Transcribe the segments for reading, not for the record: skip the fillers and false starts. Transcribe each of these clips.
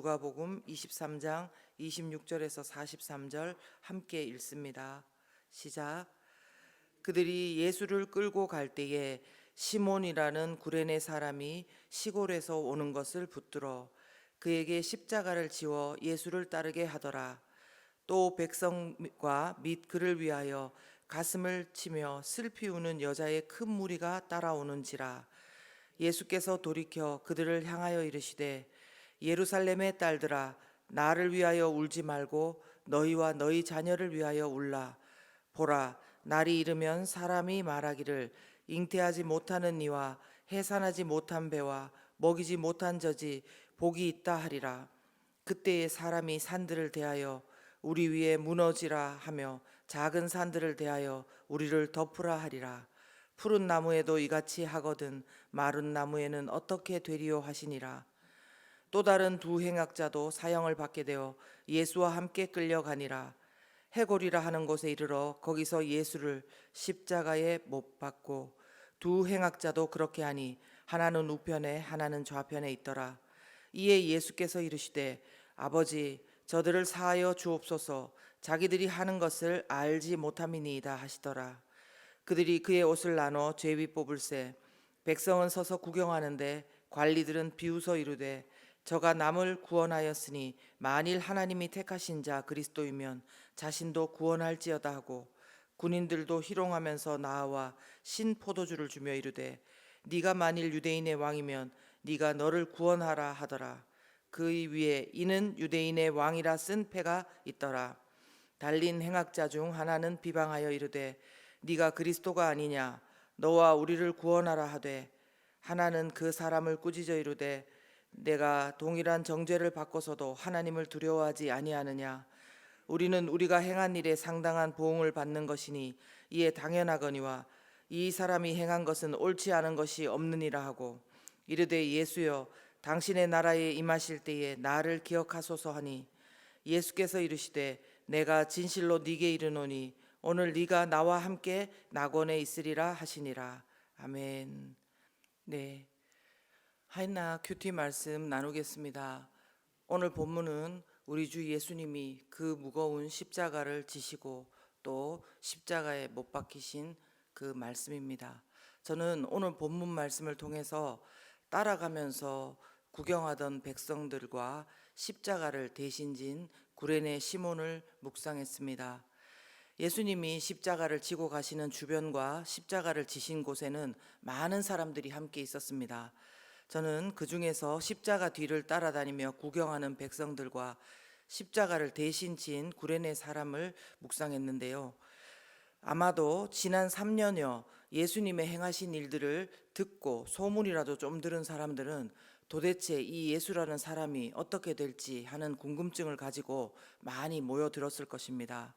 누가복음 23장 26절에서 43절 함께 읽습니다. 시작. 그들이 예수를 끌고 갈 때에 시몬이라는 구레네 사람이 시골에서 오는 것을 붙들어 그에게 십자가를 지워 예수를 따르게 하더라. 또 백성과 및 그를 위하여 가슴을 치며 슬피 우는 여자의 큰 무리가 따라오는지라. 예수께서 돌이켜 그들을 향하여 이르시되 예루살렘의 딸들아, 나를 위하여 울지 말고 너희와 너희 자녀를 위하여 울라. 보라, 날이 이르면 사람이 말하기를 잉태하지 못하는 이와 해산하지 못한 배와 먹이지 못한 젖이 복이 있다 하리라. 그때에 사람이 산들을 대하여 우리 위에 무너지라 하며 작은 산들을 대하여 우리를 덮으라 하리라. 푸른 나무에도 이같이 하거든 마른 나무에는 어떻게 되리요 하시니라. 또 다른 두 행악자도 사형을 받게 되어 예수와 함께 끌려가니라. 해골이라 하는 곳에 이르러 거기서 예수를 십자가에 못 박고 두 행악자도 그렇게 하니 하나는 우편에 하나는 좌편에 있더라. 이에 예수께서 이르시되 아버지, 저들을 사하여 주옵소서, 자기들이 하는 것을 알지 못함이니이다 하시더라. 그들이 그의 옷을 나눠 죄비 뽑을새 백성은 서서 구경하는데 관리들은 비웃어 이르되 저가 남을 구원하였으니 만일 하나님이 택하신 자 그리스도이면 자신도 구원할지어다 하고, 군인들도 희롱하면서 나와 신 포도주를 주며 이르되 네가 만일 유대인의 왕이면 네가 너를 구원하라 하더라. 그의 위에 이는 유대인의 왕이라 쓴 패가 있더라. 달린 행악자 중 하나는 비방하여 이르되 네가 그리스도가 아니냐, 너와 우리를 구원하라 하되, 하나는 그 사람을 꾸짖어 이르되 내가 동일한 정죄를 받고서도 하나님을 두려워하지 아니하느냐. 우리는 우리가 행한 일에 상당한 보응을 받는 것이니 이에 당연하거니와 이 사람이 행한 것은 옳지 않은 것이 없느니라 하고, 이르되 예수여, 당신의 나라에 임하실 때에 나를 기억하소서 하니, 예수께서 이르시되 내가 진실로 네게 이르노니 오늘 네가 나와 함께 낙원에 있으리라 하시니라. 아멘. 네, 하이나 큐티 말씀 나누겠습니다. 오늘 본문은 우리 주 예수님이 그 무거운 십자가를 지시고 또 십자가에 못 박히신 그 말씀입니다. 저는 오늘 본문 말씀을 통해서 따라가면서 구경하던 백성들과 십자가를 대신 진 구레네 시몬을 묵상했습니다. 예수님이 십자가를 지고 가시는 주변과 십자가를 지신 곳에는 많은 사람들이 함께 있었습니다. 저는 그 중에서 십자가 뒤를 따라다니며 구경하는 백성들과 십자가를 대신 진 구레네 사람을 묵상했는데요. 아마도 지난 3년여 예수님의 행하신 일들을 듣고 소문이라도 좀 들은 사람들은 도대체 이 예수라는 사람이 어떻게 될지 하는 궁금증을 가지고 많이 모여들었을 것입니다.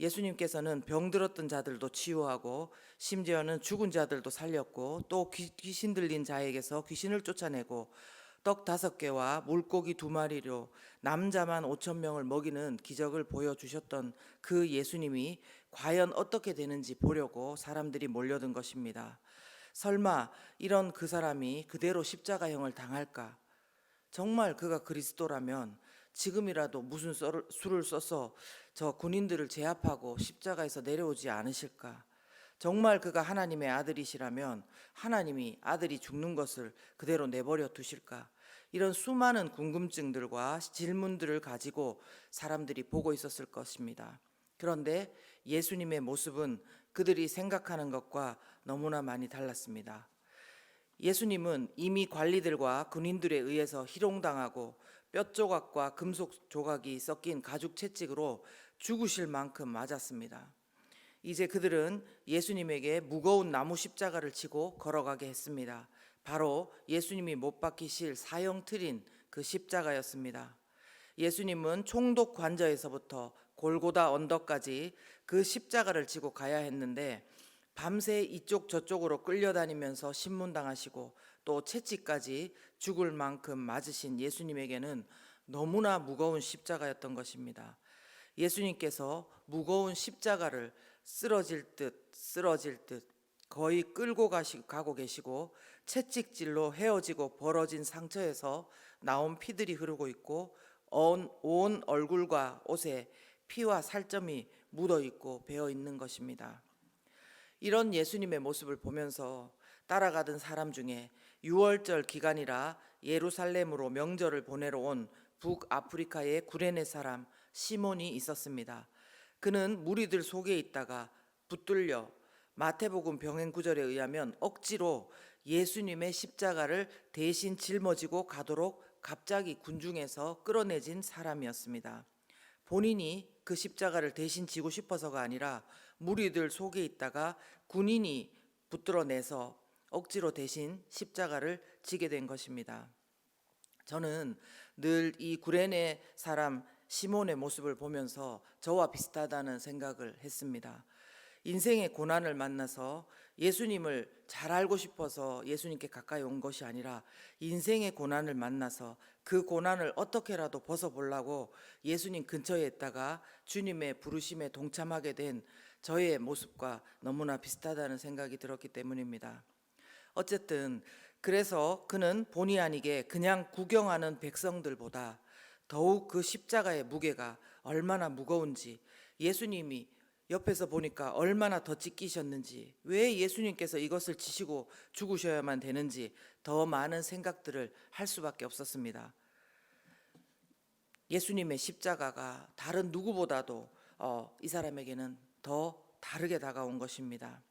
예수님께서는 병들었던 자들도 치유하고 심지어는 죽은 자들도 살렸고 또 귀신 들린 자에게서 귀신을 쫓아내고 떡 5개와 물고기 2마리로 남자만 5,000명을 먹이는 기적을 보여주셨던 그 예수님이 과연 어떻게 되는지 보려고 사람들이 몰려든 것입니다. 설마 이런 그 사람이 그대로 십자가형을 당할까? 정말 그가 그리스도라면 지금이라도 무슨 수를 써서 저 군인들을 제압하고 십자가에서 내려오지 않으실까? 정말 그가 하나님의 아들이시라면 하나님이 아들이 죽는 것을 그대로 내버려 두실까? 이런 수많은 궁금증들과 질문들을 가지고 사람들이 보고 있었을 것입니다. 그런데 예수님의 모습은 그들이 생각하는 것과 너무나 많이 달랐습니다. 예수님은 이미 관리들과 군인들에 의해서 희롱당하고 뼈조각과 금속 조각이 섞인 가죽 채찍으로 죽으실 만큼 맞았습니다. 이제 그들은 예수님에게 무거운 나무 십자가를 지고 걸어가게 했습니다. 바로 예수님이 못 박히실 사형틀인 그 십자가였습니다. 예수님은 총독 관저에서부터 골고다 언덕까지 그 십자가를 지고 가야 했는데 밤새 이쪽 저쪽으로 끌려다니면서 신문당하시고 또 채찍까지 죽을 만큼 맞으신 예수님에게는 너무나 무거운 십자가였던 것입니다. 예수님께서 무거운 십자가를 쓰러질 듯 거의 끌고 가고 계시고 채찍질로 헤어지고 벌어진 상처에서 나온 피들이 흐르고 있고 온 얼굴과 옷에 피와 살점이 묻어 있고 배어 있는 것입니다. 이런 예수님의 모습을 보면서 따라가던 사람 중에 6월절 기간이라 예루살렘으로 명절을 보내러 온 북아프리카의 구레네 사람 시몬이 있었습니다. 그는 무리들 속에 있다가 붙들려 마태복음 병행 구절에 의하면 억지로 예수님의 십자가를 대신 짊어지고 가도록 갑자기 군중에서 끌어내진 사람이었습니다. 본인이 그 십자가를 대신 지고 싶어서가 아니라 무리들 속에 있다가 군인이 붙들어내서 억지로 대신 십자가를 지게 된 것입니다. 저는 늘 이 구레네 사람 시몬의 모습을 보면서 저와 비슷하다는 생각을 했습니다. 인생의 고난을 만나서 예수님을 잘 알고 싶어서 예수님께 가까이 온 것이 아니라 인생의 고난을 만나서 그 고난을 어떻게라도 벗어보려고 예수님 근처에 있다가 주님의 부르심에 동참하게 된 저의 모습과 너무나 비슷하다는 생각이 들었기 때문입니다. 어쨌든 그래서 그는 본의 아니게 그냥 구경하는 백성들보다 더욱 그 십자가의 무게가 얼마나 무거운지, 예수님이 옆에서 보니까 얼마나 더 찢기셨는지, 왜 예수님께서 이것을 지시고 죽으셔야만 되는지 더 많은 생각들을 할 수밖에 없었습니다. 예수님의 십자가가 다른 누구보다도 이 사람에게는 더 다르게 다가온 것입니다.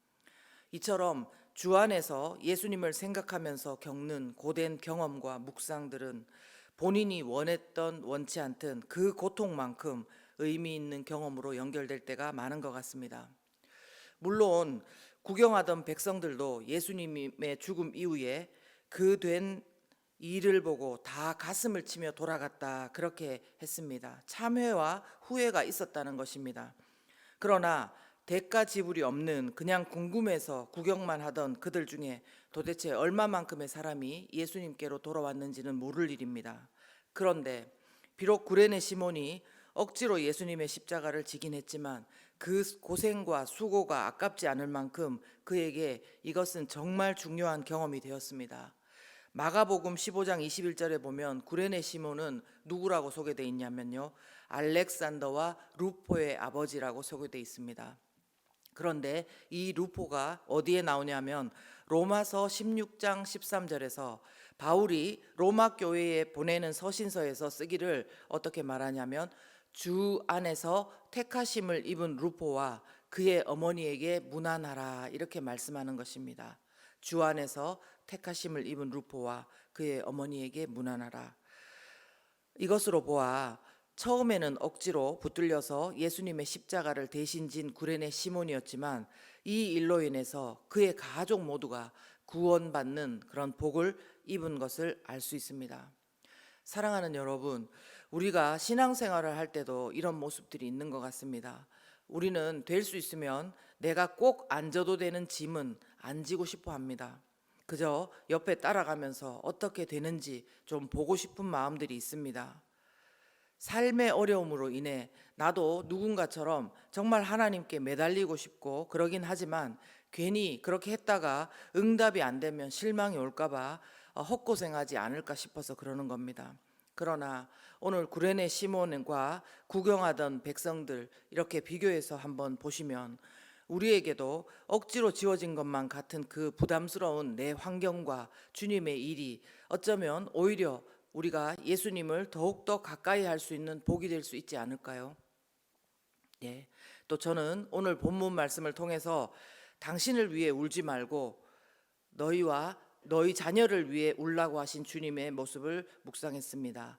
이처럼 주 안에서 예수님을 생각하면서 겪는 고된 경험과 묵상들은 본인이 원했던 원치 않던 그 고통만큼 의미 있는 경험으로 연결될 때가 많은 것 같습니다. 물론 구경하던 백성들도 예수님의 죽음 이후에 그 된 일을 보고 다 가슴을 치며 돌아갔다, 그렇게 했습니다. 참회와 후회가 있었다는 것입니다. 그러나 대가 지불이 없는 그냥 궁금해서 구경만 하던 그들 중에 도대체 얼마만큼의 사람이 예수님께로 돌아왔는지는 모를 일입니다. 그런데 비록 구레네 시몬이 억지로 예수님의 십자가를 지긴 했지만 그 고생과 수고가 아깝지 않을 만큼 그에게 이것은 정말 중요한 경험이 되었습니다. 마가복음 15장 21절에 보면 구레네 시몬은 누구라고 소개되어 있냐면요, 알렉산더와 루포의 아버지라고 소개되어 있습니다. 그런데 이 루포가 어디에 나오냐면 로마서 16장 13절에서 바울이 로마 교회에 보내는 서신서에서 쓰기를 어떻게 말하냐면 주 안에서 택하심을 입은 루포와 그의 어머니에게 문안하라, 이렇게 말씀하는 것입니다. 주 안에서 택하심을 입은 루포와 그의 어머니에게 문안하라. 이것으로 보아 처음에는 억지로 붙들려서 예수님의 십자가를 대신 진 구레네 시몬이었지만 이 일로 인해서 그의 가족 모두가 구원받는 그런 복을 입은 것을 알 수 있습니다. 사랑하는 여러분, 우리가 신앙생활을 할 때도 이런 모습들이 있는 것 같습니다. 우리는 될 수 있으면 내가 꼭 안 져도 되는 짐은 안 지고 싶어 합니다. 그저 옆에 따라가면서 어떻게 되는지 좀 보고 싶은 마음들이 있습니다. 삶의 어려움으로 인해 나도 누군가처럼 정말 하나님께 매달리고 싶고 그러긴 하지만 괜히 그렇게 했다가 응답이 안 되면 실망이 올까봐 헛고생하지 않을까 싶어서 그러는 겁니다. 그러나 오늘 구레네 시몬과 구경하던 백성들 이렇게 비교해서 한번 보시면 우리에게도 억지로 지어진 것만 같은 그 부담스러운 내 환경과 주님의 일이 어쩌면 오히려 우리가 예수님을 더욱더 가까이 할 수 있는 복이 될 수 있지 않을까요? 예. 또 저는 오늘 본문 말씀을 통해서 당신을 위해 울지 말고 너희와 너희 자녀를 위해 울라고 하신 주님의 모습을 묵상했습니다.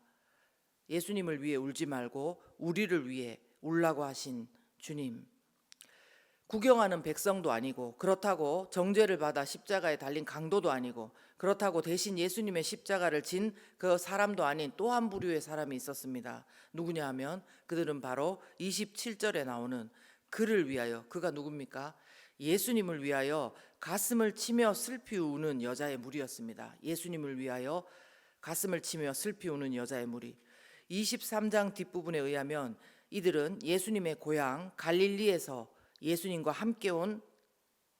예수님을 위해 울지 말고 우리를 위해 울라고 하신 주님. 구경하는 백성도 아니고 그렇다고 정죄를 받아 십자가에 달린 강도도 아니고 그렇다고 대신 예수님의 십자가를 진 그 사람도 아닌 또 한 부류의 사람이 있었습니다. 누구냐 하면 그들은 바로 27절에 나오는 그를 위하여, 그가 누굽니까? 예수님을 위하여 가슴을 치며 슬피 우는 여자의 무리였습니다. 예수님을 위하여 가슴을 치며 슬피 우는 여자의 무리. 23장 뒷부분에 의하면 이들은 예수님의 고향 갈릴리에서 예수님과 함께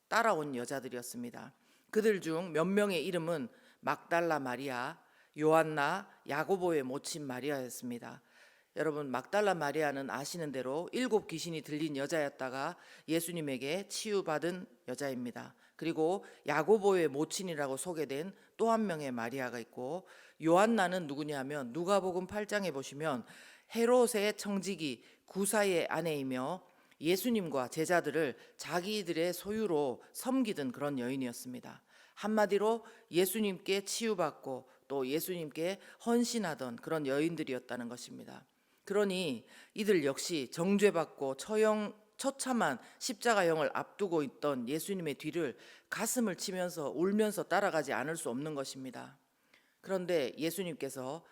따라온 여자들이었습니다. 그들 중 몇 명의 이름은 막달라 마리아, 요한나, 야고보의 모친 마리아였습니다. 여러분, 막달라 마리아는 아시는 대로 7 귀신이 들린 여자였다가 예수님에게 치유받은 여자입니다. 그리고 야고보의 모친이라고 소개된 또 한 명의 마리아가 있고, 요한나는 누구냐면 누가복음 8장에 보시면 헤롯의 청지기 구사의 아내이며 예수님과 제자들을 자기들의 소유로 섬기던 그런 여인이었습니다. 한마디로 예수님께 치유받고 또 예수님께 헌신하던 그런 여인들이었다는 것입니다. 그러니 이들 역시 정죄받고 처참한 십자가형을 앞두고 있던 예수님의 뒤를 가슴을 치면서 울면서 따라가지 않을 수 없는 것입니다. 그런데 예수님께서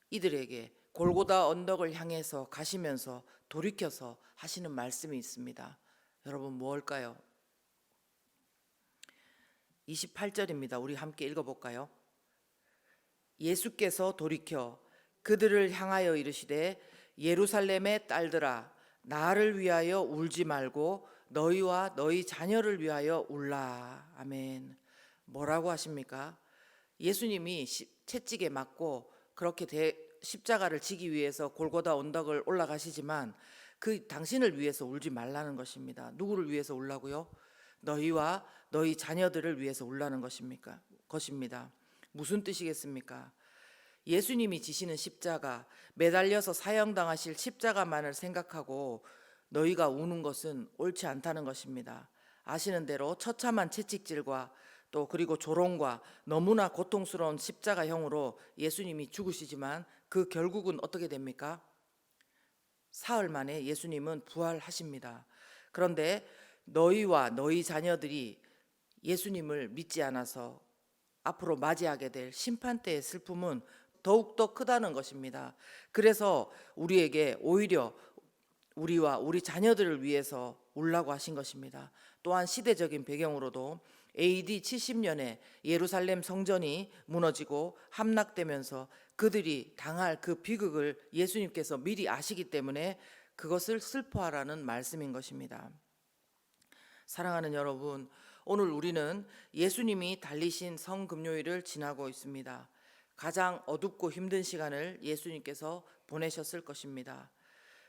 이들에게 골고다 언덕을 향해서 가시면서 돌이켜서 하시는 말씀이 있습니다. 여러분, 무엇일까요? 28절입니다. 우리 함께 읽어볼까요? 예수께서 돌이켜 그들을 향하여 이르시되 예루살렘의 딸들아, 나를 위하여 울지 말고 너희와 너희 자녀를 위하여 울라. 아멘. 뭐라고 하십니까? 예수님이 채찍에 맞고 그렇게 십자가를 지기 위해서 골고다 언덕을 올라가시지만 그 당신을 위해서 울지 말라는 것입니다. 누구를 위해서 울라고요? 너희와 너희 자녀들을 위해서 울라는 것입니다. 무슨 뜻이겠습니까? 예수님이 지시는 십자가, 매달려서 사형당하실 십자가만을 생각하고 너희가 우는 것은 옳지 않다는 것입니다. 아시는 대로 처참한 채찍질과 또 그리고 조롱과 너무나 고통스러운 십자가형으로 예수님이 죽으시지만 그 결국은 어떻게 됩니까? 사흘 만에 예수님은 부활하십니다. 그런데 너희와 너희 자녀들이 예수님을 믿지 않아서 앞으로 맞이하게 될 심판대의 슬픔은 더욱더 크다는 것입니다. 그래서 우리에게 오히려 우리와 우리 자녀들을 위해서 울라고 하신 것입니다. 또한 시대적인 배경으로도 AD 70년에 예루살렘 성전이 무너지고 함락되면서 그들이 당할 그 비극을 예수님께서 미리 아시기 때문에 그것을 슬퍼하라는 말씀인 것입니다. 사랑하는 여러분, 오늘 우리는 예수님이 달리신 성금요일을 지나고 있습니다. 가장 어둡고 힘든 시간을 예수님께서 보내셨을 것입니다.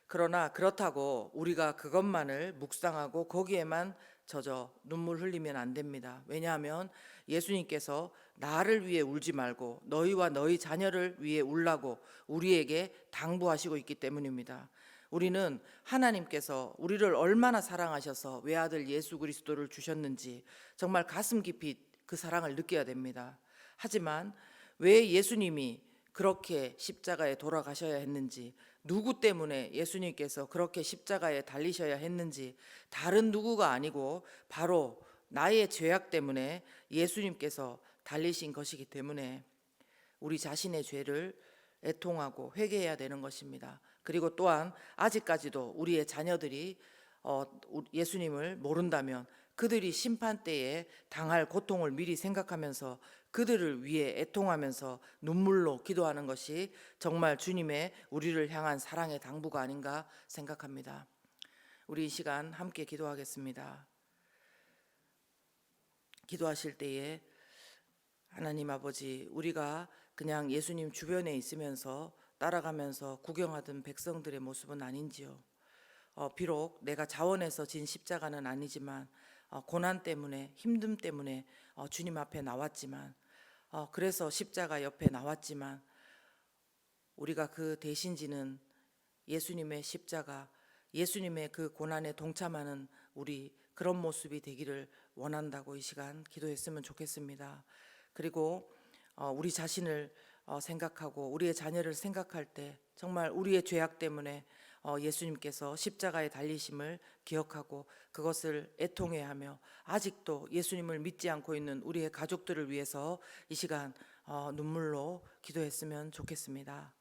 그러나 그렇다고 우리가 그것만을 묵상하고 거기에만 젖어 눈물 흘리면 안 됩니다. 왜냐하면 예수님께서 나를 위해 울지 말고 너희와 너희 자녀를 위해 울라고 우리에게 당부하시고 있기 때문입니다. 우리는 하나님께서 우리를 얼마나 사랑하셔서 외아들 예수 그리스도를 주셨는지 정말 가슴 깊이 그 사랑을 느껴야 됩니다. 하지만 왜 예수님이 그렇게 십자가에 돌아가셔야 했는지, 누구 때문에 예수님께서 그렇게 십자가에 달리셔야 했는지 다른 누구가 아니고 바로 나의 죄악 때문에 예수님께서 달리신 것이기 때문에 우리 자신의 죄를 애통하고 회개해야 되는 것입니다. 그리고 또한 아직까지도 우리의 자녀들이 예수님을 모른다면 그들이 심판 때에 당할 고통을 미리 생각하면서 그들을 위해 애통하면서 눈물로 기도하는 것이 정말 주님의 우리를 향한 사랑의 당부가 아닌가 생각합니다. 우리 이 시간 함께 기도하겠습니다. 기도하실 때에 하나님 아버지, 우리가 그냥 예수님 주변에 있으면서 따라가면서 구경하던 백성들의 모습은 아닌지요. 비록 내가 자원해서 진 십자가는 아니지만 고난 때문에 힘듦 때문에 주님 앞에 나왔지만 그래서 십자가 옆에 나왔지만 우리가 그 대신 지는 예수님의 십자가, 예수님의 그 고난에 동참하는 우리 그런 모습이 되기를 원한다고 이 시간 기도했으면 좋겠습니다. 그리고 우리 자신을 생각하고 우리의 자녀를 생각할 때 정말 우리의 죄악 때문에 예수님께서 십자가에 달리심을 기억하고 그것을 애통해하며 아직도 예수님을 믿지 않고 있는 우리의 가족들을 위해서 이 시간 눈물로 기도했으면 좋겠습니다.